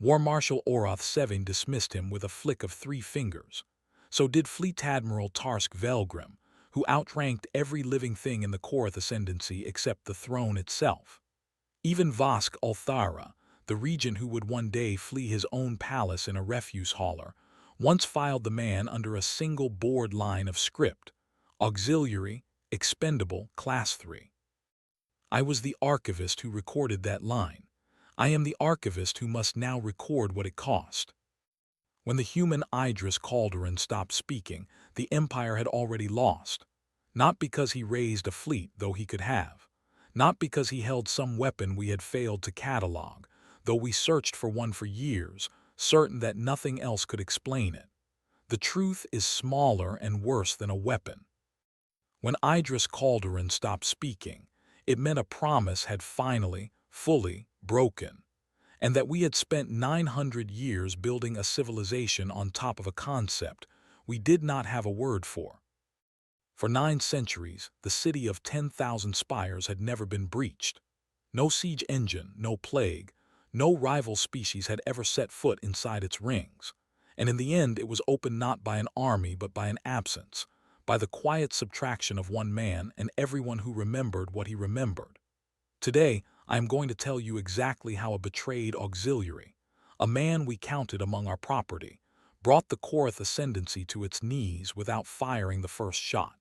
War Marshal Oroth Sevin dismissed him with a flick of 3 fingers. So did Fleet Admiral Tarsk Velgrim, who outranked every living thing in the Korath Ascendancy except the throne itself. Even Vosk Ulthara, the regent who would one day flee his own palace in a refuse hauler, once filed the man under a single board line of script: Auxiliary, Expendable, Class 3. I was the archivist who recorded that line. I am the archivist who must now record what it cost. When the human Idris Calderon stopped speaking, the Empire had already lost. Not because he raised a fleet, though he could have. Not because he held some weapon we had failed to catalog, though we searched for one for years, certain that nothing else could explain it. The truth is smaller and worse than a weapon. When Idris Calderon stopped speaking, it meant a promise had finally, fully, broken, and that we had spent 900 years building a civilization on top of a concept we did not have a word for. For 9 centuries, the city of 10,000 spires had never been breached. No siege engine, no plague, no rival species had ever set foot inside its rings. And in the end, it was opened not by an army but by an absence, by the quiet subtraction of one man and everyone who remembered what he remembered. Today, I am going to tell you exactly how a betrayed auxiliary, a man we counted among our property, brought the Korath Ascendancy to its knees without firing the first shot.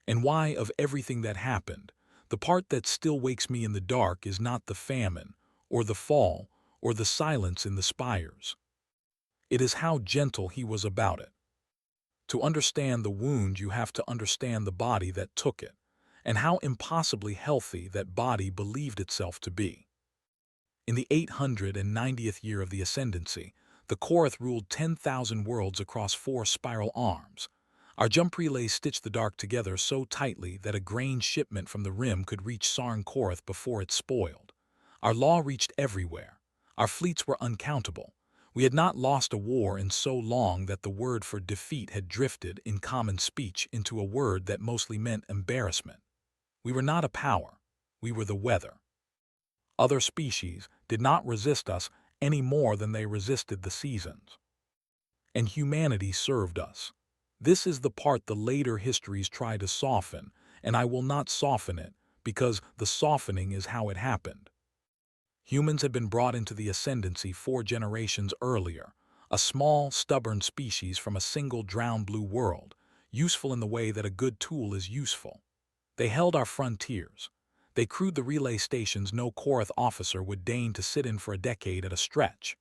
And why, of everything that happened, the part that still wakes me in the dark is not the famine, or the fall, or the silence in the spires. It is how gentle he was about it. To understand the wound, you have to understand the body that took it, and how impossibly healthy that body believed itself to be. In the 890th year of the Ascendancy, the Korath ruled 10,000 worlds across 4 spiral arms. Our jump relays stitched the dark together so tightly that a grain shipment from the rim could reach Sarn Korath before it spoiled. Our law reached everywhere. Our fleets were uncountable. We had not lost a war in so long that the word for defeat had drifted, in common speech, into a word that mostly meant embarrassment. We were not a power. We were the weather. Other species did not resist us any more than they resisted the seasons. And humanity served us. This is the part the later histories try to soften, and I will not soften it, because the softening is how it happened. Humans had been brought into the Ascendancy 4 generations earlier, a small, stubborn species from a single drowned blue world, useful in the way that a good tool is useful. They held our frontiers. They crewed the relay stations no Korath officer would deign to sit in for a decade at a stretch.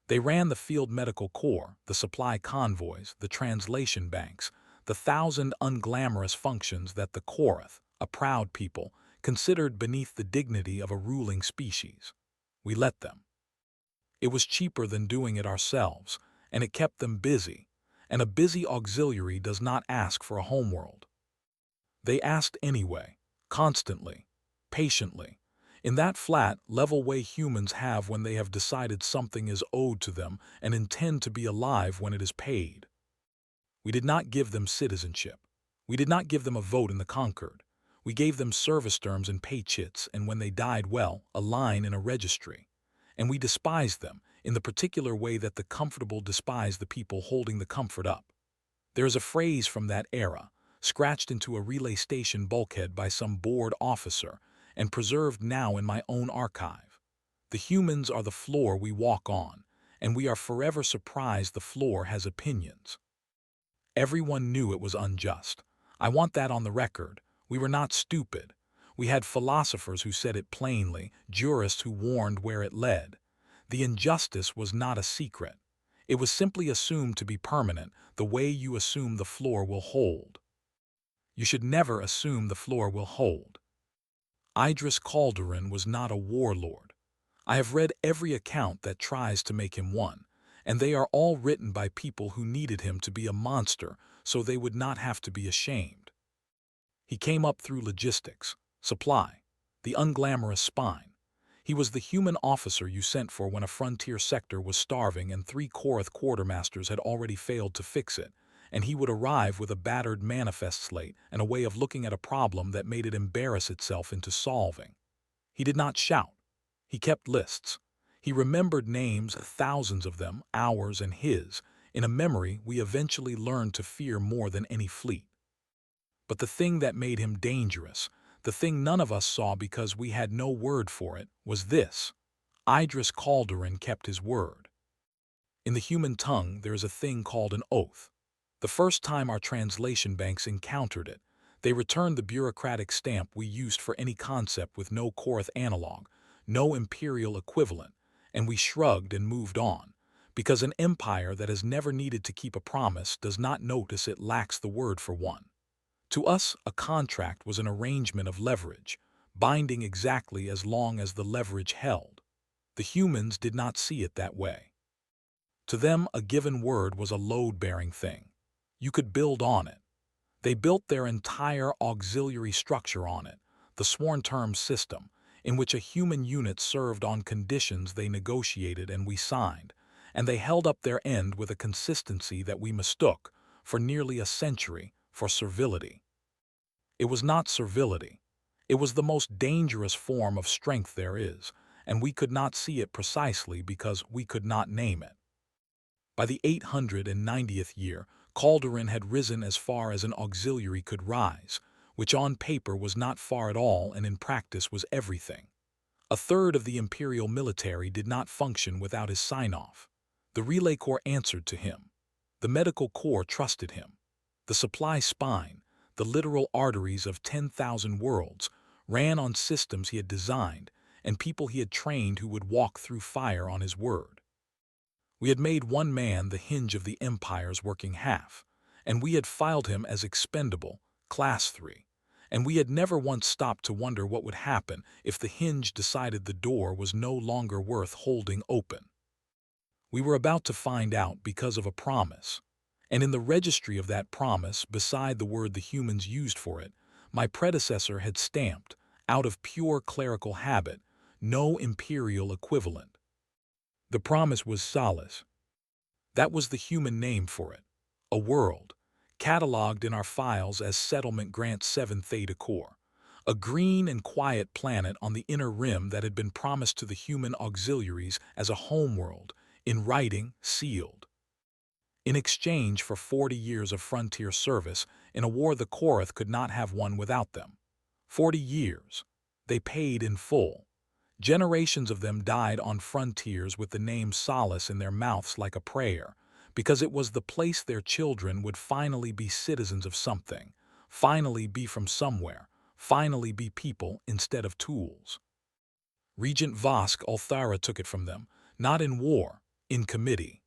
They ran the field medical corps, the supply convoys, the translation banks, the 1,000 unglamorous functions that the Korath, a proud people, considered beneath the dignity of a ruling species. We let them. It was cheaper than doing it ourselves, and it kept them busy, and a busy auxiliary does not ask for a homeworld. They asked anyway, constantly, patiently, in that flat, level way humans have when they have decided something is owed to them and intend to be alive when it is paid. We did not give them citizenship. We did not give them a vote in the Concord. We gave them service terms and pay chits, and when they died, well, a line in a registry. And we despised them in the particular way that the comfortable despise the people holding the comfort up. There is a phrase from that era, scratched into a relay station bulkhead by some bored officer, and preserved now in my own archive. The humans are the floor we walk on, and we are forever surprised the floor has opinions. Everyone knew it was unjust. I want that on the record. We were not stupid. We had philosophers who said it plainly, jurists who warned where it led. The injustice was not a secret. It was simply assumed to be permanent, the way you assume the floor will hold. You should never assume the floor will hold. Idris Calderon was not a warlord. I have read every account that tries to make him one, and they are all written by people who needed him to be a monster so they would not have to be ashamed. He came up through logistics, supply, the unglamorous spine. He was the human officer you sent for when a frontier sector was starving and 3 Korath quartermasters had already failed to fix it, and he would arrive with a battered manifest slate and a way of looking at a problem that made it embarrass itself into solving. He did not shout. He kept lists. He remembered names, thousands of them, ours and his, in a memory we eventually learned to fear more than any fleet. But the thing that made him dangerous, the thing none of us saw because we had no word for it, was this. Idris Calderon kept his word. In the human tongue, there is a thing called an oath. The first time our translation banks encountered it, they returned the bureaucratic stamp we used for any concept with no Korath analog, no imperial equivalent, and we shrugged and moved on, because an empire that has never needed to keep a promise does not notice it lacks the word for one. To us, a contract was an arrangement of leverage, binding exactly as long as the leverage held. The humans did not see it that way. To them, a given word was a load-bearing thing. You could build on it. They built their entire auxiliary structure on it, the sworn term system, in which a human unit served on conditions they negotiated and we signed, and they held up their end with a consistency that we mistook, for nearly a century, for servility. It was not servility. It was the most dangerous form of strength there is, and we could not see it precisely because we could not name it. By the 890th year, Calderon had risen as far as an auxiliary could rise, which on paper was not far at all and in practice was everything. A third of the imperial military did not function without his sign-off. The relay corps answered to him. The medical corps trusted him. The supply spine, the literal arteries of 10,000 worlds, ran on systems he had designed and people he had trained who would walk through fire on his word. We had made one man the hinge of the empire's working half, and we had filed him as expendable, Class 3, and we had never once stopped to wonder what would happen if the hinge decided the door was no longer worth holding open. We were about to find out because of a promise, and in the registry of that promise, beside the word the humans used for it, my predecessor had stamped, out of pure clerical habit, no imperial equivalent. The promise was solace. That was the human name for it. A world, catalogued in our files as Settlement Grant 7 Theta Core. A green and quiet planet on the inner rim that had been promised to the human auxiliaries as a homeworld, in writing, sealed. In exchange for 40 years of frontier service in a war the Korath could not have won without them. 40 years. They paid in full. Generations of them died on frontiers with the name Solace in their mouths like a prayer, because it was the place their children would finally be citizens of something, finally be from somewhere, finally be people instead of tools. Regent Vosk Althara took it from them, not in war, in committee.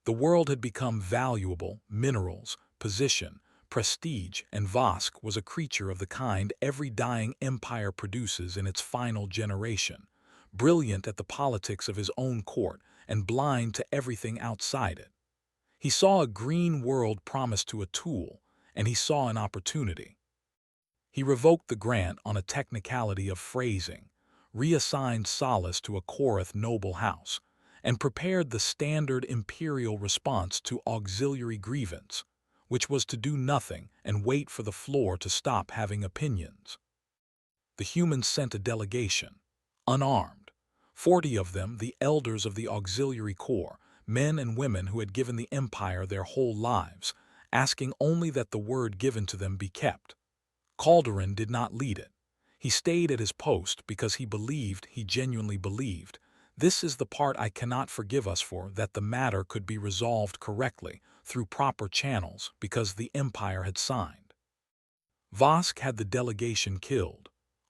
The world had become valuable, minerals, position, prestige, and Vosk was a creature of the kind every dying empire produces in its final generation, brilliant at the politics of his own court and blind to everything outside it. He saw a green world promised to a tool, and he saw an opportunity. He revoked the grant on a technicality of phrasing, reassigned Solace to a Korath noble house, and prepared the standard imperial response to auxiliary grievance, which was to do nothing and wait for the floor to stop having opinions. The humans sent a delegation, unarmed, 40 of them the elders of the auxiliary corps, men and women who had given the empire their whole lives, asking only that the word given to them be kept. Calderon did not lead it. He stayed at his post because he genuinely believed, this is the part I cannot forgive us for, that the matter could be resolved correctly through proper channels because the empire had signed. Vosk had the delegation killed,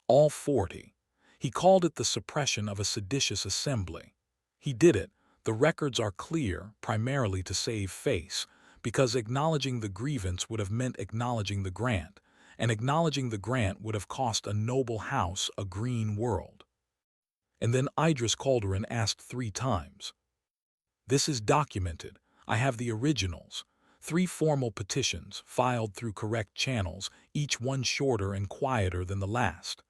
all 40. He called it the suppression of a seditious assembly. He did it, the records are clear, primarily to save face, because acknowledging the grievance would have meant acknowledging the grant, and acknowledging the grant would have cost a noble house a green world. And then Idris Calderon asked 3 times. This is documented. I have the originals. 3 formal petitions, filed through correct channels, each one shorter and quieter than the last.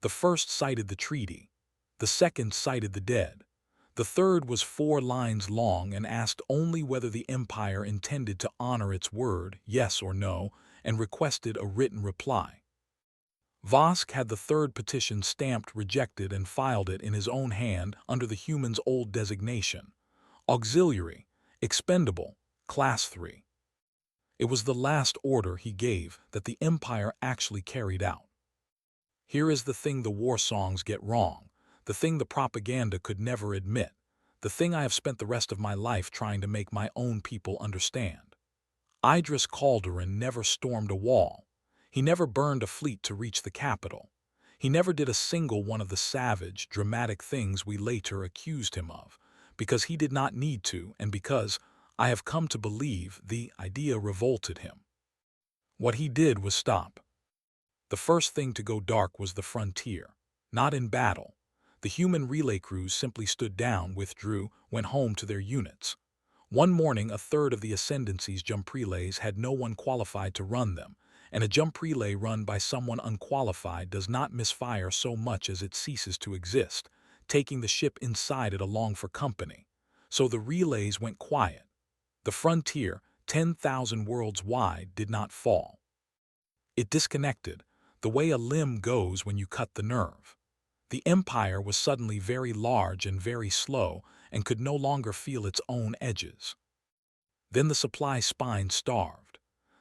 The first cited the treaty. The second cited the dead. The third was 4 lines long and asked only whether the empire intended to honor its word, yes or no, and requested a written reply. Vosk had the third petition stamped rejected and filed it in his own hand under the human's old designation. Auxiliary, expendable, class 3. It was the last order he gave that the Empire actually carried out. Here is the thing the war songs get wrong, the thing the propaganda could never admit, the thing I have spent the rest of my life trying to make my own people understand. Idris Calderon never stormed a wall. He never burned a fleet to reach the capital. He never did a single one of the savage, dramatic things we later accused him of, because he did not need to and because, I have come to believe, the idea revolted him. What he did was stop. The first thing to go dark was the frontier. Not in battle. The human relay crews simply stood down, withdrew, went home to their units. One morning, a third of the Ascendancy's jump relays had no one qualified to run them, and a jump relay run by someone unqualified does not misfire so much as it ceases to exist, taking the ship inside it along for company. So the relays went quiet. The frontier, 10,000 worlds wide, did not fall. It disconnected, the way a limb goes when you cut the nerve. The Empire was suddenly very large and very slow and could no longer feel its own edges. Then the supply spine starved.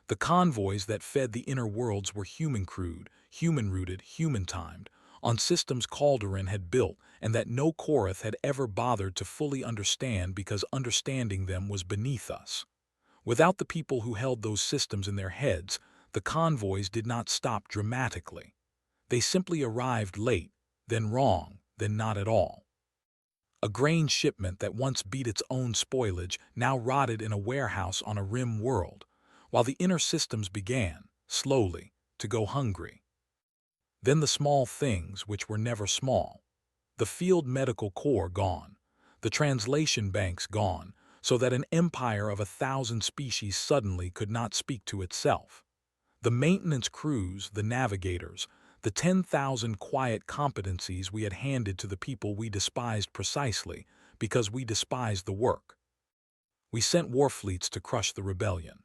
The convoys that fed the inner worlds were human-crewed, human-rooted, human-timed, on systems Calderon had built and that no Korath had ever bothered to fully understand because understanding them was beneath us. Without the people who held those systems in their heads, the convoys did not stop dramatically. They simply arrived late, then wrong, then not at all. A grain shipment that once beat its own spoilage now rotted in a warehouse on a rim world, while the inner systems began, slowly, to go hungry. Then the small things which were never small. The field medical corps gone, the translation banks gone, so that an empire of 1,000 species suddenly could not speak to itself. The maintenance crews, the navigators, the 10,000 quiet competencies we had handed to the people we despised precisely because we despised the work. We sent war fleets to crush the rebellion.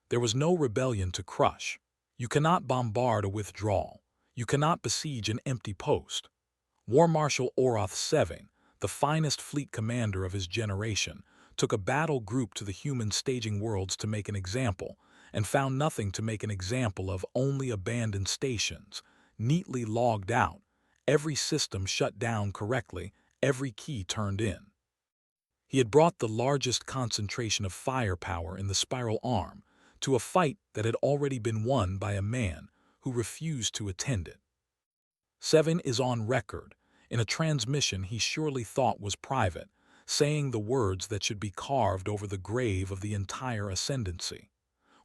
There was no rebellion to crush. You cannot bombard a withdrawal. You cannot besiege an empty post. War Marshal Oroth Seving, the finest fleet commander of his generation, took a battle group to the human staging worlds to make an example, and found nothing to make an example of, only abandoned stations, neatly logged out, every system shut down correctly, every key turned in. He had brought the largest concentration of firepower in the spiral arm to a fight that had already been won by a man who refused to attend it. Seven is on record, in a transmission he surely thought was private, saying the words that should be carved over the grave of the entire ascendancy.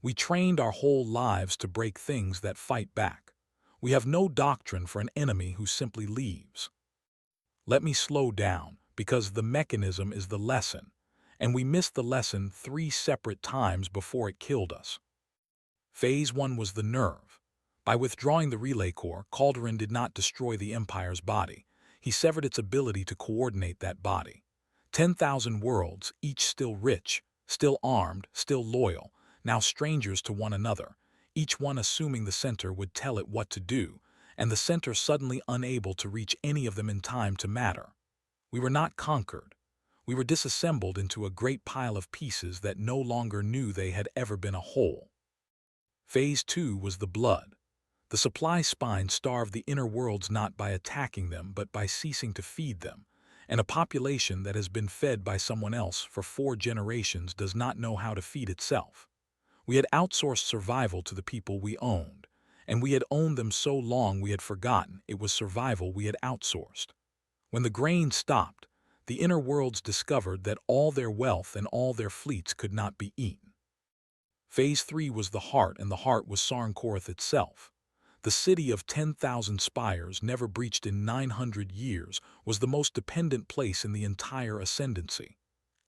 We trained our whole lives to break things that fight back. We have no doctrine for an enemy who simply leaves. Let me slow down, because the mechanism is the lesson, and we missed the lesson 3 separate times before it killed us. Phase 1 was the nerve. By withdrawing the relay corps, Calderon did not destroy the Empire's body. He severed its ability to coordinate that body. 10,000 worlds, each still rich, still armed, still loyal, now strangers to one another, each one assuming the center would tell it what to do, and the center suddenly unable to reach any of them in time to matter. We were not conquered. We were disassembled into a great pile of pieces that no longer knew they had ever been a whole. Phase 2 was the blood. The supply spine starved the inner worlds not by attacking them but by ceasing to feed them, and a population that has been fed by someone else for 4 generations does not know how to feed itself. We had outsourced survival to the people we owned, and we had owned them so long we had forgotten it was survival we had outsourced. When the grain stopped, the inner worlds discovered that all their wealth and all their fleets could not be eaten. Phase 3 was the heart, and the heart was Sarn-Korath itself. The city of 10,000 spires, never breached in 900 years, was the most dependent place in the entire ascendancy.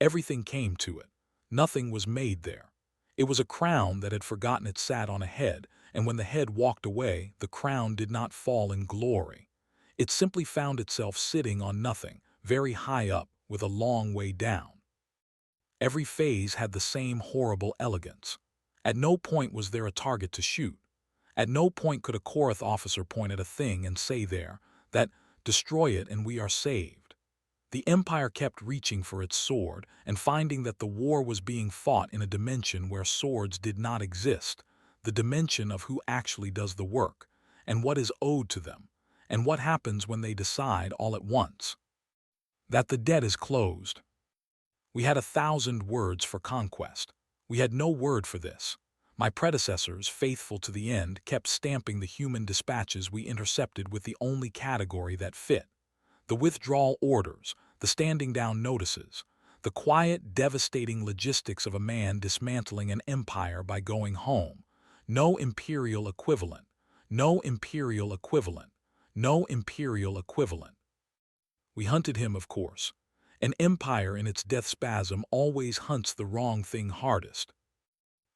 Everything came to it. Nothing was made there. It was a crown that had forgotten it sat on a head, and when the head walked away, the crown did not fall in glory. It simply found itself sitting on nothing, very high up, with a long way down. Every phase had the same horrible elegance. At no point was there a target to shoot. At no point could a Korath officer point at a thing and say there, that, destroy it and we are saved. The Empire kept reaching for its sword and finding that the war was being fought in a dimension where swords did not exist, the dimension of who actually does the work, and what is owed to them, and what happens when they decide all at once that the debt is closed. We had 1,000 words for conquest. We had no word for this. My predecessors, faithful to the end, kept stamping the human dispatches we intercepted with the only category that fit. The withdrawal orders, the standing down notices, the quiet, devastating logistics of a man dismantling an empire by going home. No imperial equivalent. No imperial equivalent. No imperial equivalent. We hunted him, of course. An empire in its death spasm always hunts the wrong thing hardest.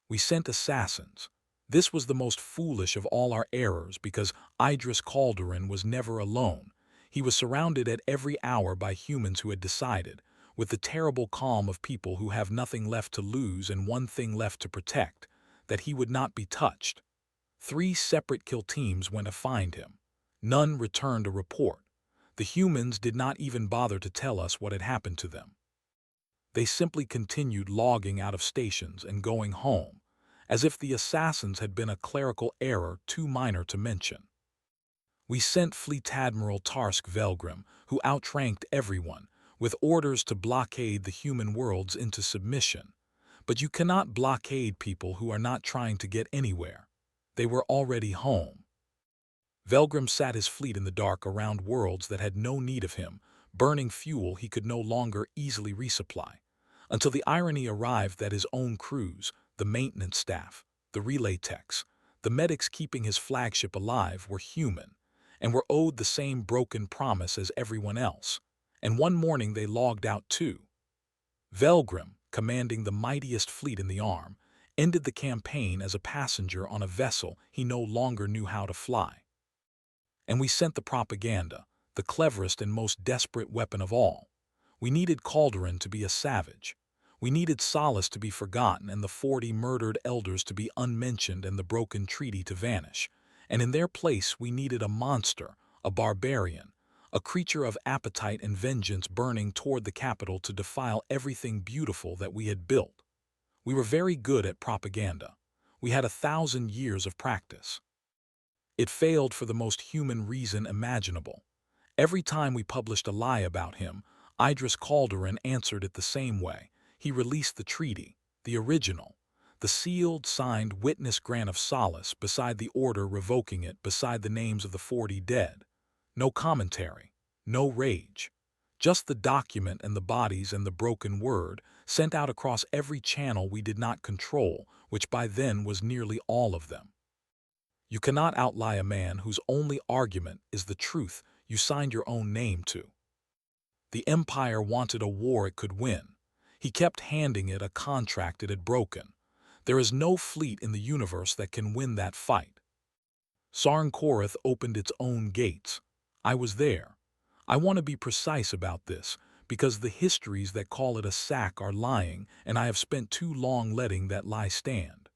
We sent assassins. This was the most foolish of all our errors because Idris Calderon was never alone. He was surrounded at every hour by humans who had decided, with the terrible calm of people who have nothing left to lose and one thing left to protect, that he would not be touched. 3 separate kill teams went to find him. None returned a report. The humans did not even bother to tell us what had happened to them. They simply continued logging out of stations and going home, as if the assassins had been a clerical error too minor to mention. We sent Fleet Admiral Tarsk Velgrim, who outranked everyone, with orders to blockade the human worlds into submission. But you cannot blockade people who are not trying to get anywhere. They were already home. Velgrim sat his fleet in the dark around worlds that had no need of him, burning fuel he could no longer easily resupply, until the irony arrived that his own crews, the maintenance staff, the relay techs, the medics keeping his flagship alive were human, and were owed the same broken promise as everyone else, and one morning they logged out too. Velgrim, commanding the mightiest fleet in the arm, ended the campaign as a passenger on a vessel he no longer knew how to fly. And we sent the propaganda, the cleverest and most desperate weapon of all. We needed Calderon to be a savage. We needed Solace to be forgotten and the 40 murdered elders to be unmentioned and the broken treaty to vanish. And in their place we needed a monster, a barbarian, a creature of appetite and vengeance burning toward the capital to defile everything beautiful that we had built. We were very good at propaganda. We had 1,000 years of practice. It failed for the most human reason imaginable. Every time we published a lie about him, Idris Calderon answered it the same way. He released the treaty, the original, the sealed, signed witness grant of solace beside the order revoking it beside the names of the 40 dead. No commentary, no rage. Just the document and the bodies and the broken word sent out across every channel we did not control, which by then was nearly all of them. You cannot outlie a man whose only argument is the truth you signed your own name to. The Empire wanted a war it could win. He kept handing it a contract it had broken. There is no fleet in the universe that can win that fight. Sarn Korath opened its own gates. I was there. I want to be precise about this, because the histories that call it a sack are lying, and I have spent too long letting that lie stand.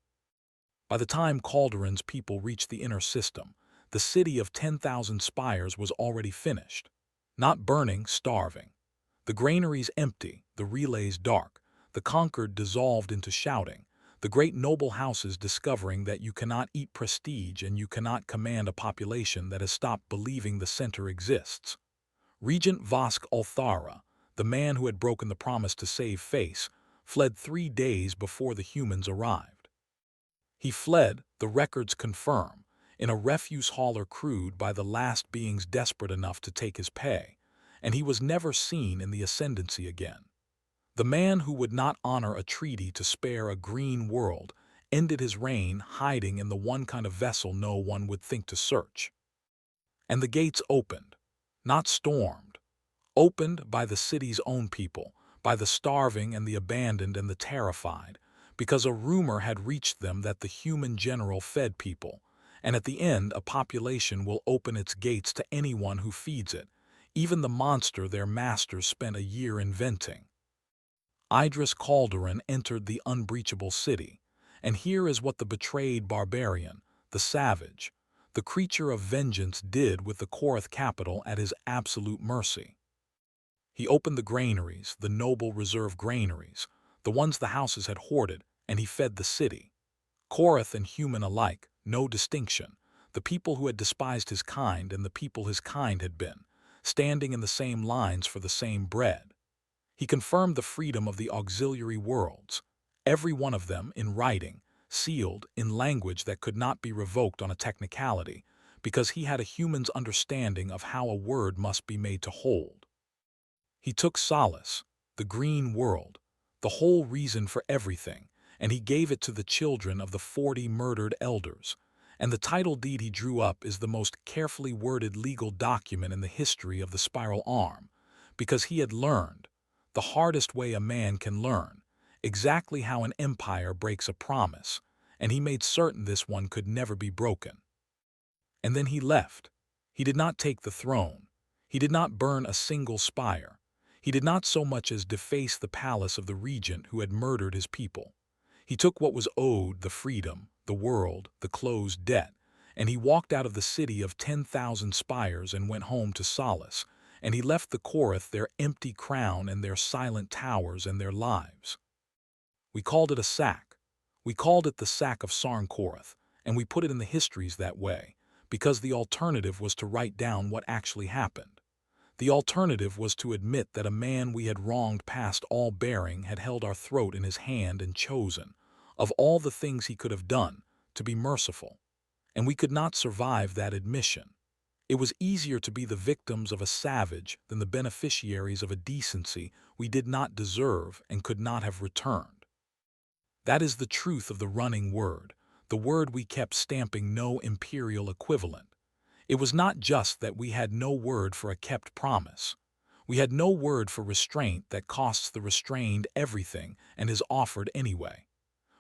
By the time Calderon's people reached the inner system, the city of 10,000 spires was already finished. Not burning, starving. The granaries empty, the relays dark, the conquered dissolved into shouting, the great noble houses discovering that you cannot eat prestige and you cannot command a population that has stopped believing the center exists. Regent Vosk Althara, the man who had broken the promise to save face, fled 3 days before the humans arrived. He fled, the records confirm, in a refuse hauler crewed by the last beings desperate enough to take his pay, and he was never seen in the ascendancy again. The man who would not honor a treaty to spare a green world ended his reign hiding in the one kind of vessel no one would think to search. And the gates opened, not stormed, opened by the city's own people, by the starving and the abandoned and the terrified, because a rumor had reached them that the human general fed people, and at the end a population will open its gates to anyone who feeds it, even the monster their masters spent a year inventing. Idris Calderon entered the unbreachable city, and here is what the betrayed barbarian, the the savage, the creature of vengeance did with the Korath capital at his absolute mercy. He opened the granaries, the noble reserve granaries, the ones the houses had hoarded, and he fed the city. Korath and human alike, no distinction, the people who had despised his kind and the people his kind had been, standing in the same lines for the same bread. He confirmed the freedom of the auxiliary worlds, every one of them in writing, sealed in language that could not be revoked on a technicality, because he had a human's understanding of how a word must be made to hold. He took solace, the green world, the whole reason for everything, and he gave it to the children of the 40 murdered elders, and the title deed he drew up is the most carefully worded legal document in the history of the spiral arm, because he had learned, the hardest way a man can learn, exactly how an empire breaks a promise, and he made certain this one could never be broken. And then he left. He did not take the throne. He did not burn a single spire. He did not so much as deface the palace of the regent who had murdered his people. He took what was owed, the freedom, the world, the closed debt, and he walked out of the city of 10,000 spires and went home to solace, and he left the Korath their empty crown and their silent towers and their lives. We called it a sack. We called it the sack of Sarn-Korath, and we put it in the histories that way, because the alternative was to write down what actually happened. The alternative was to admit that a man we had wronged past all bearing had held our throat in his hand and chosen, of all the things he could have done, to be merciful. And we could not survive that admission. It was easier to be the victims of a savage than the beneficiaries of a decency we did not deserve and could not have returned. That is the truth of the running word, the word we kept stamping no imperial equivalent. It was not just that we had no word for a kept promise. We had no word for restraint that costs the restrained everything and is offered anyway.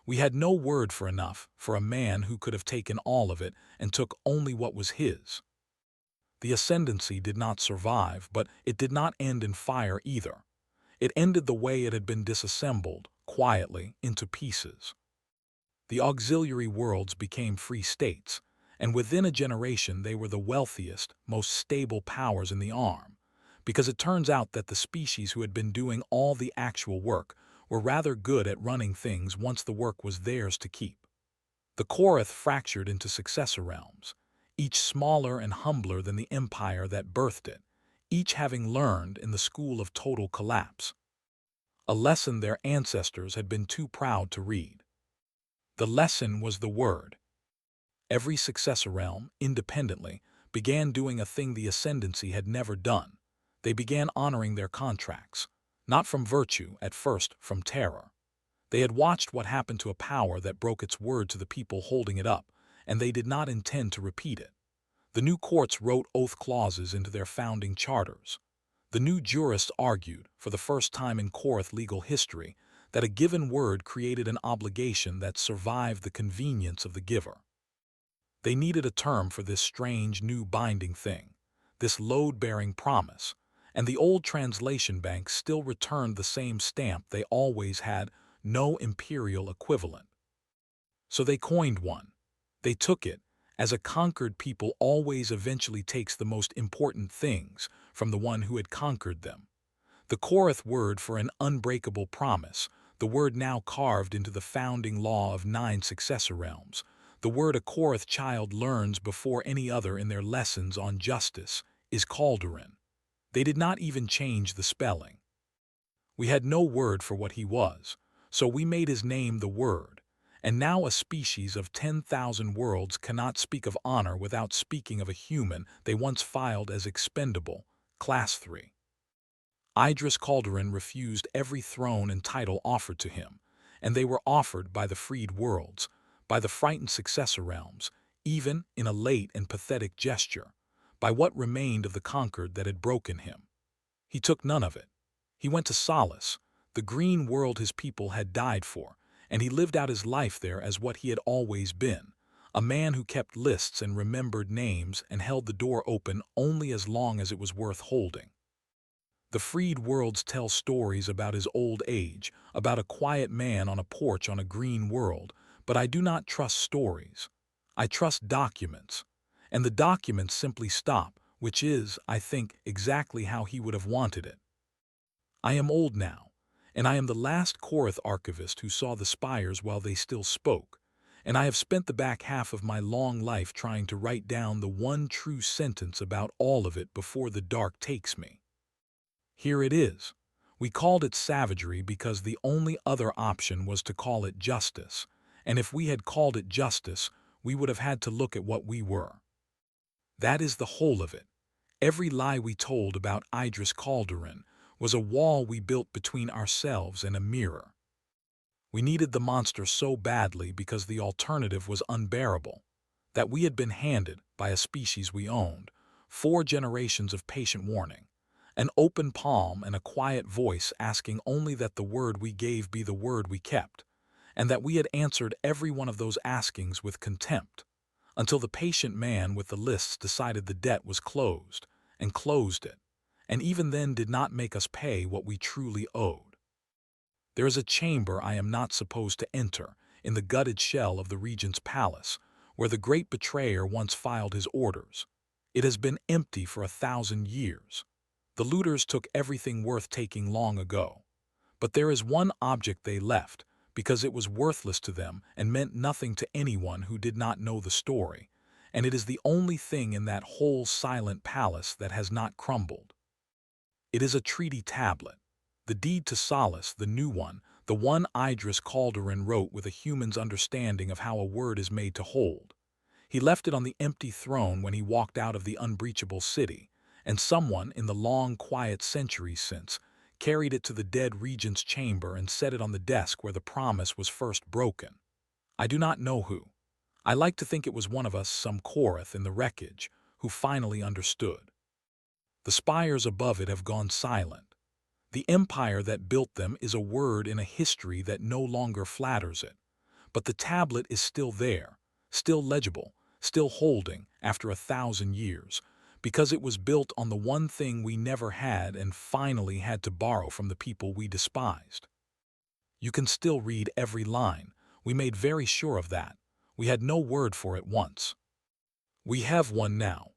We had no word for enough for a man who could have taken all of it and took only what was his. The ascendancy did not survive, but it did not end in fire either. It ended the way it had been disassembled, quietly, into pieces. The auxiliary worlds became free states, and within a generation they were the wealthiest, most stable powers in the arm, because it turns out that the species who had been doing all the actual work were rather good at running things once the work was theirs to keep. The Korath fractured into successor realms, each smaller and humbler than the empire that birthed it, each having learned in the school of total collapse, a lesson their ancestors had been too proud to read. The lesson was the word. Every successor realm, independently, began doing a thing the ascendancy had never done. They began honoring their contracts, not from virtue, at first from terror. They had watched what happened to a power that broke its word to the people holding it up, and they did not intend to repeat it. The new courts wrote oath clauses into their founding charters. The new jurists argued, for the first time in Korath legal history, that a given word created an obligation that survived the convenience of the giver. They needed a term for this strange new binding thing, this load-bearing promise, and the old translation banks still returned the same stamp they always had, no imperial equivalent. So they coined one. They took it, as a conquered people always eventually takes the most important things from the one who had conquered them. The Korath word for an unbreakable promise, the word now carved into the founding law of 9 successor realms, the word a Korath child learns before any other in their lessons on justice, is Calderin. They did not even change the spelling. We had no word for what he was, so we made his name the word, and now a species of 10,000 worlds cannot speak of honor without speaking of a human they once filed as expendable, Class 3. Idris Calderin refused every throne and title offered to him, and they were offered by the freed worlds, by the frightened successor realms, even in a late and pathetic gesture, by what remained of the conquered that had broken him. He took none of it. He went to solace, the green world his people had died for, and he lived out his life there as what he had always been, a man who kept lists and remembered names and held the door open only as long as it was worth holding. The freed worlds tell stories about his old age, about a quiet man on a porch on a green world, but I do not trust stories. I trust documents. And the documents simply stop, which is, I think, exactly how he would have wanted it. I am old now, and I am the last Korath archivist who saw the spires while they still spoke, and I have spent the back half of my long life trying to write down the one true sentence about all of it before the dark takes me. Here it is. We called it savagery because the only other option was to call it justice, and if we had called it justice, we would have had to look at what we were. That is the whole of it. Every lie we told about Idris Calderon was a wall we built between ourselves and a mirror. We needed the monster so badly because the alternative was unbearable, that we had been handed, by a species we owned, 4 generations of patient warning, an open palm and a quiet voice asking only that the word we gave be the word we kept, and that we had answered every one of those askings with contempt, until the patient man with the lists decided the debt was closed, and closed it, and even then did not make us pay what we truly owed. There is a chamber I am not supposed to enter, in the gutted shell of the regent's palace, where the great betrayer once filed his orders. It has been empty for 1,000 years. The looters took everything worth taking long ago. But there is one object they left, because it was worthless to them and meant nothing to anyone who did not know the story, and it is the only thing in that whole silent palace that has not crumbled. It is a treaty tablet. The deed to solace, the new one, the one Idris Calderon wrote with a human's understanding of how a word is made to hold. He left it on the empty throne when he walked out of the unbreachable city, and someone, in the long, quiet centuries since, carried it to the dead regent's chamber and set it on the desk where the promise was first broken. I do not know who. I like to think it was one of us, some Korath in the wreckage, who finally understood. The spires above it have gone silent. The empire that built them is a word in a history that no longer flatters it. But the tablet is still there, still legible, still holding after 1,000 years, because it was built on the one thing we never had and finally had to borrow from the people we despised. You can still read every line. We made very sure of that. We had no word for it once. We have one now.